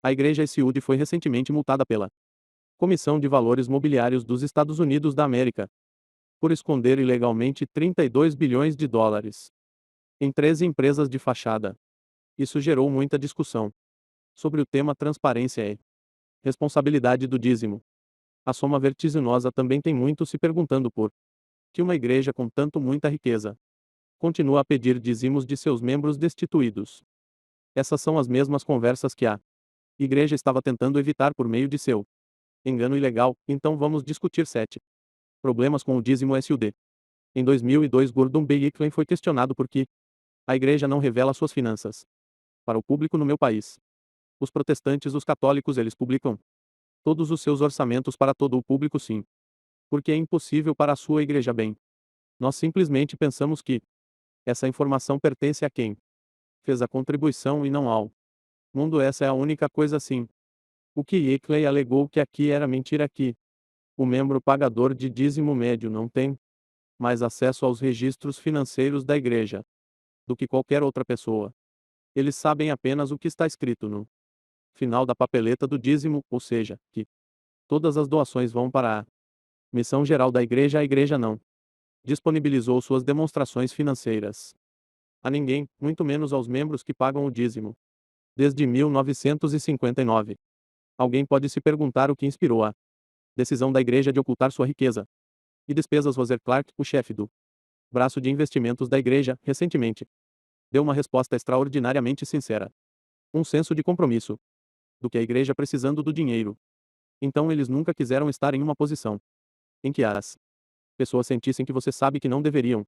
A igreja SUD foi recentemente multada pela Comissão de Valores Mobiliários dos Estados Unidos da América por esconder ilegalmente 32 bilhões de dólares em 13 empresas de fachada. Isso gerou muita discussão sobre o tema transparência e responsabilidade do dízimo. A soma vertiginosa também tem muitos se perguntando por que uma igreja com tanto muita riqueza continua a pedir dízimos de seus membros destituídos. Essas são as mesmas conversas que a igreja estava tentando evitar por meio de seu engano ilegal. Então vamos discutir 7 problemas com o dízimo SUD. Em 2002, Gordon B. Hinckley foi questionado por que a igreja não revela suas finanças para o público no meu país. Os protestantes, os católicos, eles publicam todos os seus orçamentos para todo o público, sim. Porque é impossível para a sua igreja bem. Nós simplesmente pensamos que essa informação pertence a quem fez a contribuição e não ao mundo. Essa é a única coisa, sim. O que Hinckley alegou que aqui era mentira que o membro pagador de dízimo médio não tem mais acesso aos registros financeiros da igreja do que qualquer outra pessoa. Eles sabem apenas o que está escrito no final da papeleta do dízimo, ou seja, que todas as doações vão para a missão geral da igreja. A igreja não disponibilizou suas demonstrações financeiras a ninguém, muito menos aos membros que pagam o dízimo. Desde 1959. Alguém pode se perguntar o que inspirou a decisão da igreja de ocultar sua riqueza e despesas. Roser Clark, o chefe do braço de investimentos da igreja, recentemente deu uma resposta extraordinariamente sincera. Um senso de compromisso do que a igreja precisando do dinheiro. Então eles nunca quiseram estar em uma posição em que as pessoas sentissem que você sabe que não deveriam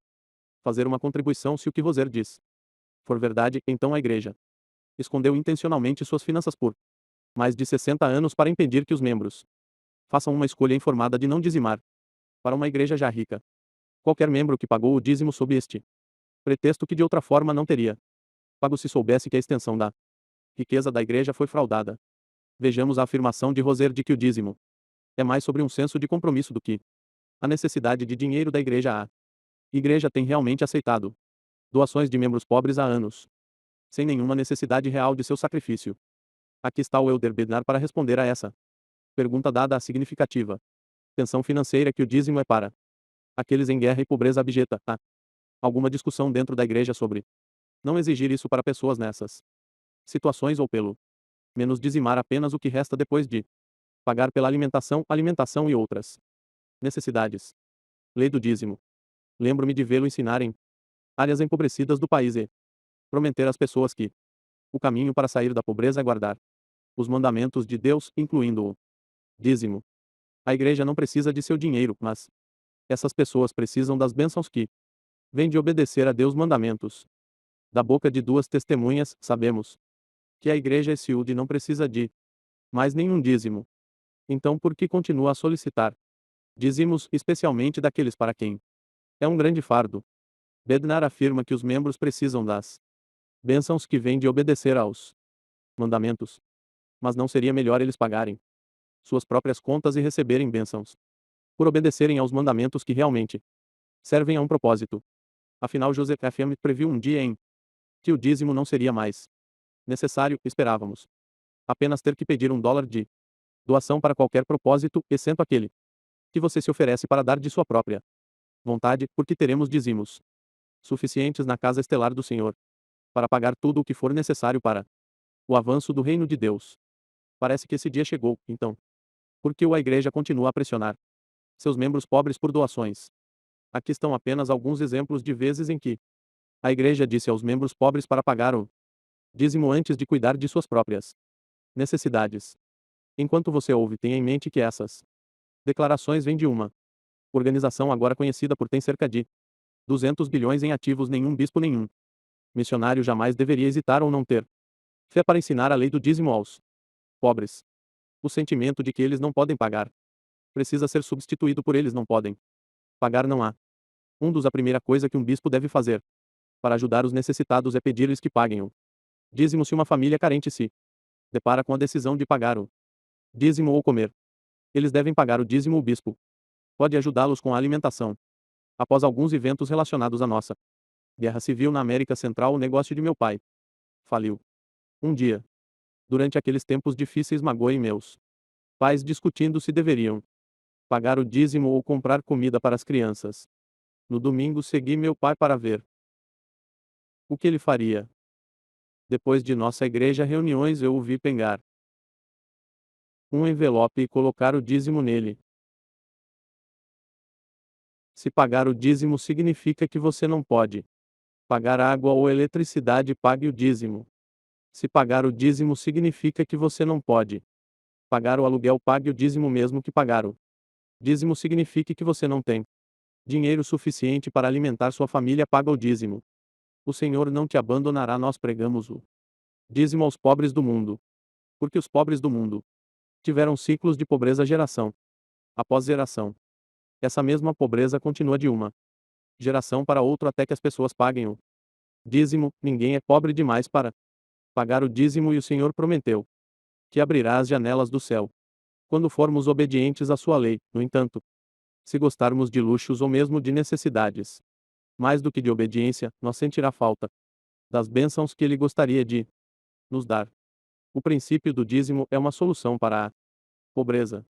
fazer uma contribuição se o que Roser diz for verdade. Então a igreja escondeu intencionalmente suas finanças por mais de 60 anos para impedir que os membros façam uma escolha informada de não dizimar para uma igreja já rica. Qualquer membro que pagou o dízimo sob este pretexto que de outra forma não teria pago se soubesse que a extensão da riqueza da igreja foi fraudada. Vejamos a afirmação de Roser de que o dízimo é mais sobre um senso de compromisso do que a necessidade de dinheiro da igreja. A igreja tem realmente aceitado doações de membros pobres há anos, sem nenhuma necessidade real de seu sacrifício. Aqui está o Elder Bednar para responder a essa pergunta, dada a significativa tensão financeira que o dízimo é para aqueles em guerra e pobreza abjeta. Há alguma discussão dentro da igreja sobre não exigir isso para pessoas nessas situações, ou pelo menos dizimar apenas o que resta depois de pagar pela alimentação e outras necessidades. Lei do dízimo. Lembro-me de vê-lo ensinar em áreas empobrecidas do país e prometer às pessoas que o caminho para sair da pobreza é guardar os mandamentos de Deus, incluindo o dízimo. A igreja não precisa de seu dinheiro, mas essas pessoas precisam das bênçãos que vêm de obedecer a Deus mandamentos. Da boca de duas testemunhas, sabemos que a igreja SUD não precisa de mais nenhum dízimo. Então por que continua a solicitar dízimos, especialmente daqueles para quem é um grande fardo? Bednar afirma que os membros precisam das bênçãos que vêm de obedecer aos mandamentos. Mas não seria melhor eles pagarem suas próprias contas e receberem bênçãos por obedecerem aos mandamentos que realmente servem a um propósito? Afinal, Joseph F. Emmett previu um dia em que o dízimo não seria mais necessário. Esperávamos apenas ter que pedir $1 de doação para qualquer propósito, exceto aquele que você se oferece para dar de sua própria vontade, porque teremos dízimos suficientes na casa estelar do Senhor para pagar tudo o que for necessário para o avanço do reino de Deus. Parece que esse dia chegou, então. Por que a igreja continua a pressionar seus membros pobres por doações? Aqui estão apenas alguns exemplos de vezes em que a igreja disse aos membros pobres para pagar o dízimo antes de cuidar de suas próprias necessidades. Enquanto você ouve, tenha em mente que essas declarações vêm de uma organização agora conhecida por ter cerca de 200 bilhões em ativos. Nenhum bispo, nenhum missionário jamais deveria hesitar ou não ter fé para ensinar a lei do dízimo aos pobres. O sentimento de que eles não podem pagar precisa ser substituído por eles não podem pagar. Não há a primeira coisa que um bispo deve fazer para ajudar os necessitados é pedir-lhes que paguem o dízimo. Se uma família carente se depara com a decisão de pagar o dízimo ou comer, eles devem pagar o dízimo. O bispo pode ajudá-los com a alimentação. Após alguns eventos relacionados à nossa guerra civil na América Central, o negócio de meu pai faliu. Um dia, Durante aqueles tempos difíceis magoei meus pais discutindo se deveriam pagar o dízimo ou comprar comida para as crianças. No domingo segui meu pai para ver o que ele faria. Depois de nossa igreja reuniões eu o vi pegar um envelope e colocar o dízimo nele. Se pagar o dízimo significa que você não pode pagar água ou eletricidade, pague o dízimo. Se pagar o dízimo significa que você não pode pagar o aluguel, pague o dízimo mesmo que pagar o dízimo signifique que você não tem dinheiro suficiente para alimentar sua família, paga o dízimo. O Senhor não te abandonará. Nós pregamos o dízimo aos pobres do mundo, porque os pobres do mundo tiveram ciclos de pobreza geração após geração. Essa mesma pobreza continua de uma geração para outra até que as pessoas paguem o dízimo. Ninguém é pobre demais para pagar o dízimo, e o Senhor prometeu que abrirá as janelas do céu quando formos obedientes à sua lei. No entanto, se gostarmos de luxos ou mesmo de necessidades, mais do que de obediência, nós sentirá falta das bênçãos que ele gostaria de nos dar. O princípio do dízimo é uma solução para a pobreza.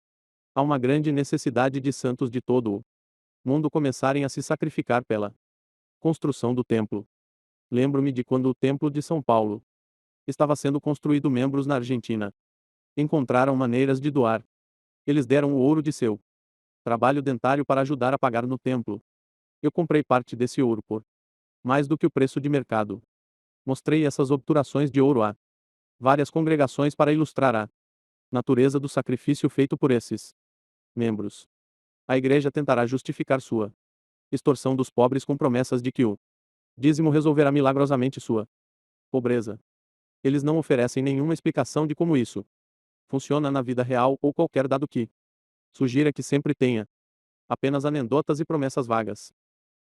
Há uma grande necessidade de santos de todo o mundo começarem a se sacrificar pela construção do templo. Lembro-me de quando o Templo de São Paulo estava sendo construído. Membros na Argentina encontraram maneiras de doar. Eles deram o ouro de seu trabalho dentário para ajudar a pagar no templo. Eu comprei parte desse ouro por mais do que o preço de mercado. Mostrei essas obturações de ouro a várias congregações para ilustrar a natureza do sacrifício feito por esses membros. A igreja tentará justificar sua extorsão dos pobres com promessas de que o dízimo resolverá milagrosamente sua pobreza. Eles não oferecem nenhuma explicação de como isso funciona na vida real ou qualquer dado que sugira que sempre tenha apenas anedotas e promessas vagas.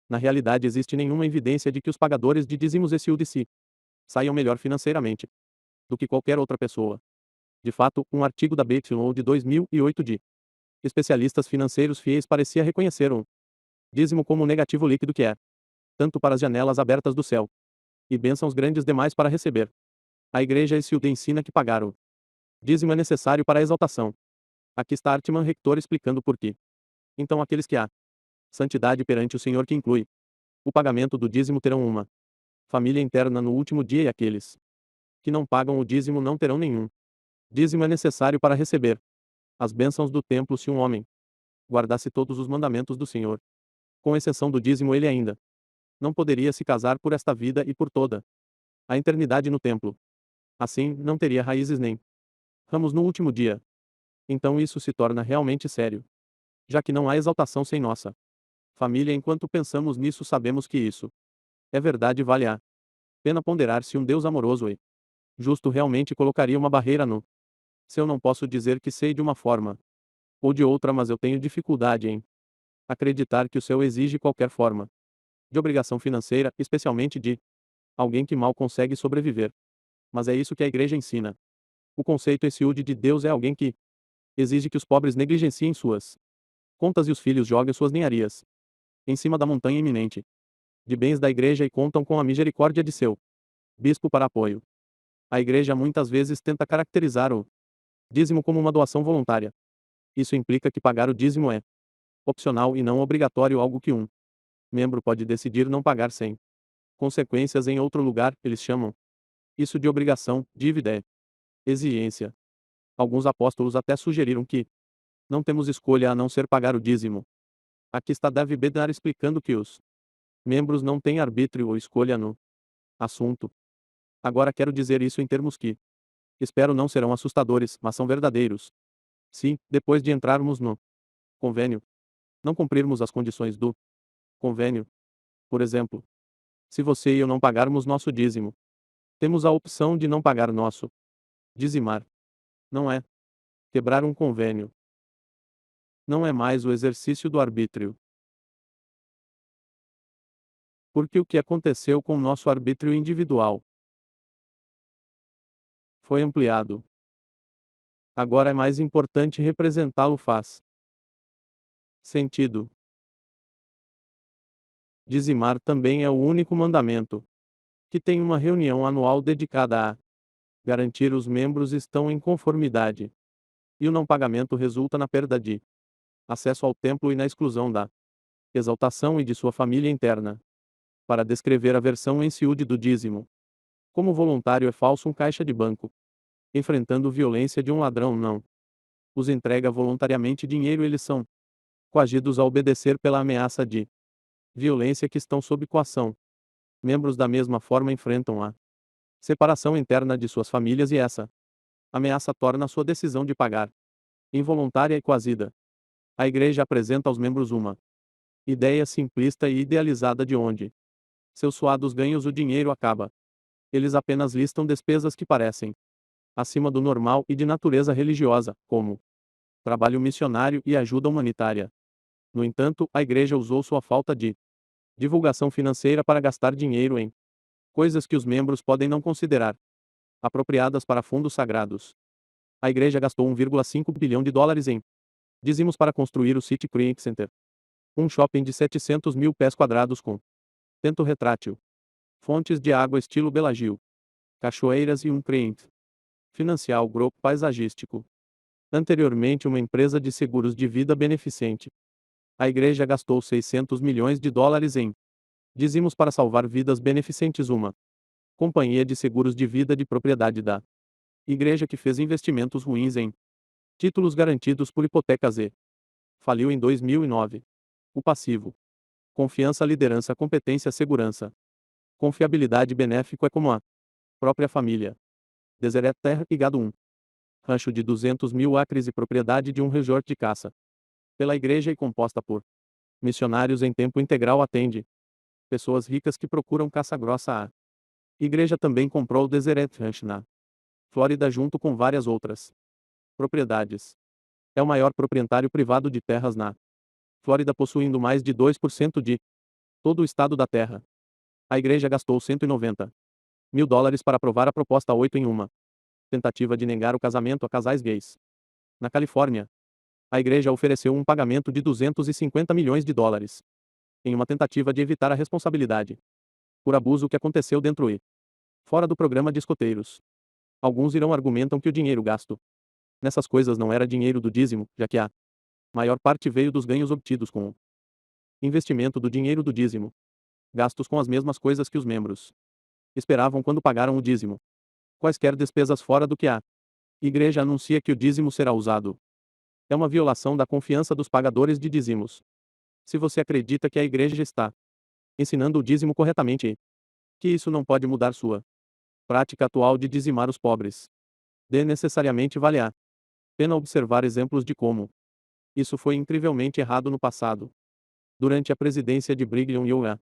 Na realidade, existe nenhuma evidência de que os pagadores de dízimos SUDC saiam melhor financeiramente do que qualquer outra pessoa. De fato, um artigo da BTO de 2008 de especialistas financeiros fiéis parecia reconhecer o dízimo como um negativo líquido que é tanto para as janelas abertas do céu e bênçãos grandes demais para receber. A igreja SUD ensina que pagar o dízimo é necessário para a exaltação. Aqui está Artman Rector explicando por quê. Então aqueles que há santidade perante o Senhor, que inclui o pagamento do dízimo, terão uma família interna no último dia, e aqueles que não pagam o dízimo não terão nenhum dízimo. É necessário para receber as bênçãos do templo. Se um homem guardasse todos os mandamentos do Senhor, com exceção do dízimo, ele ainda não poderia se casar por esta vida e por toda a eternidade no templo. Assim, não teria raízes nem ramos no último dia. Então isso se torna realmente sério, já que não há exaltação sem nossa família. Enquanto pensamos nisso, sabemos que isso é verdade. Vale a pena ponderar se um Deus amoroso e justo realmente colocaria uma barreira no céu. Não posso dizer que sei de uma forma ou de outra, mas eu tenho dificuldade em acreditar que o céu exige qualquer forma de obrigação financeira, especialmente de alguém que mal consegue sobreviver. Mas é isso que a igreja ensina. O conceito SUD de Deus é alguém que exige que os pobres negligenciem suas contas e os filhos joguem suas ninharias em cima da montanha iminente de bens da igreja e contam com a misericórdia de seu bispo para apoio. A igreja muitas vezes tenta caracterizar o dízimo como uma doação voluntária. Isso implica que pagar o dízimo é opcional e não obrigatório, algo que um membro pode decidir não pagar sem consequências. Em outro lugar, eles chamam isso de obrigação, dívida é exigência. Alguns apóstolos até sugeriram que não temos escolha a não ser pagar o dízimo. Aqui está David Bednar explicando que os membros não têm arbítrio ou escolha no assunto. Agora quero dizer isso em termos que espero não serão assustadores, mas são verdadeiros. Se, depois de entrarmos no convênio, não cumprirmos as condições do convênio, por exemplo, se você e eu não pagarmos nosso dízimo, temos a opção de não pagar nosso dizimar. Não é quebrar um convênio. Não é mais o exercício do arbítrio. Porque o que aconteceu com nosso arbítrio individual foi ampliado. Agora é mais importante representá-lo. Faz sentido. Dizimar também é o único mandamento que tem uma reunião anual dedicada a Garantir os membros estão em conformidade. E o não pagamento resulta na perda de acesso ao templo e na exclusão da exaltação e de sua família interna. Para descrever a versão ensiúde do dízimo. Como voluntário é falso um caixa de banco. Enfrentando violência de um ladrão não os entrega voluntariamente dinheiro, eles são coagidos a obedecer pela ameaça de violência que estão sob coação. Membros da mesma forma enfrentam a separação interna de suas famílias e essa ameaça torna sua decisão de pagar involuntária e coazida. A igreja apresenta aos membros uma ideia simplista e idealizada de onde seus suados ganhos o dinheiro acaba. Eles apenas listam despesas que parecem acima do normal e de natureza religiosa, como trabalho missionário e ajuda humanitária. No entanto, a igreja usou sua falta de divulgação financeira para gastar dinheiro em coisas que os membros podem não considerar apropriadas para fundos sagrados. A igreja gastou 1,5 bilhão de dólares em dízimos para construir o City Creek Center, um shopping de 700 mil pés quadrados com teto retrátil, fontes de água estilo Bellagio, cachoeiras e um crente financiar o grupo paisagístico. Anteriormente, uma empresa de seguros de vida beneficente. A igreja gastou 600 milhões de dólares em dízimos para salvar vidas beneficentes. Uma companhia de seguros de vida de propriedade da igreja que fez investimentos ruins em títulos garantidos por hipotecas e faliu em 2009. O passivo. Confiança, liderança, competência, segurança. Confiabilidade benéfico é como a própria família. Deseret, terra e gado. Rancho de 200 mil acres e propriedade de um resort de caça. Pela igreja e composta por missionários em tempo integral atende pessoas ricas que procuram caça grossa. A igreja também comprou o Deseret Ranch na Flórida junto com várias outras propriedades. É o maior proprietário privado de terras na Flórida, possuindo mais de 2% de todo o estado da terra. A igreja gastou 190 mil dólares para aprovar a proposta 8 em uma tentativa de negar o casamento a casais gays. Na Califórnia, a igreja ofereceu um pagamento de 250 milhões de dólares em uma tentativa de evitar a responsabilidade por abuso que aconteceu dentro e fora do programa de escoteiros. Alguns irão argumentam que o dinheiro gasto nessas coisas não era dinheiro do dízimo, já que a maior parte veio dos ganhos obtidos com o investimento do dinheiro do dízimo, gastos com as mesmas coisas que os membros esperavam quando pagaram o dízimo. Quaisquer despesas fora do que a igreja anuncia que o dízimo será usado. É uma violação da confiança dos pagadores de dízimos. Se você acredita que a igreja está ensinando o dízimo corretamente e que isso não pode mudar sua prática atual de dizimar os pobres, de necessariamente vale a pena observar exemplos de como isso foi incrivelmente errado no passado. Durante a presidência de Brigham Young, a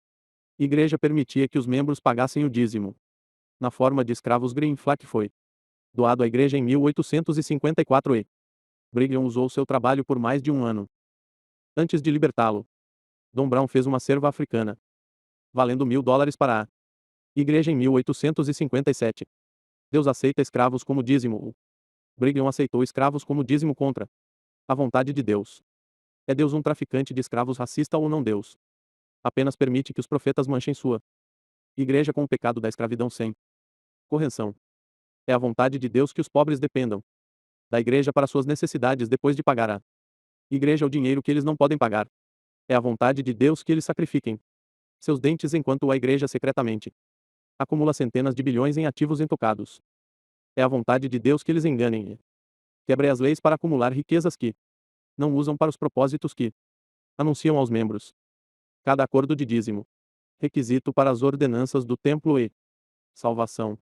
igreja permitia que os membros pagassem o dízimo na forma de escravos. Green Flag foi doado à igreja em 1854 e Brigham usou seu trabalho por mais de um ano. Antes de libertá-lo, Dom Brown fez uma serva africana, valendo $1.000 para a igreja em 1857. Deus aceita escravos como dízimo. Brigham aceitou escravos como dízimo contra a vontade de Deus. É Deus um traficante de escravos racista ou não? Deus apenas permite que os profetas manchem sua igreja com o pecado da escravidão sem correção. É a vontade de Deus que os pobres dependam da igreja para suas necessidades depois de pagar a igreja o dinheiro que eles não podem pagar. É a vontade de Deus que eles sacrifiquem seus dentes enquanto a igreja secretamente acumula centenas de bilhões em ativos intocados. É a vontade de Deus que eles enganem e quebrem as leis para acumular riquezas que não usam para os propósitos que anunciam aos membros. Cada acordo de dízimo, requisito para as ordenanças do templo e salvação,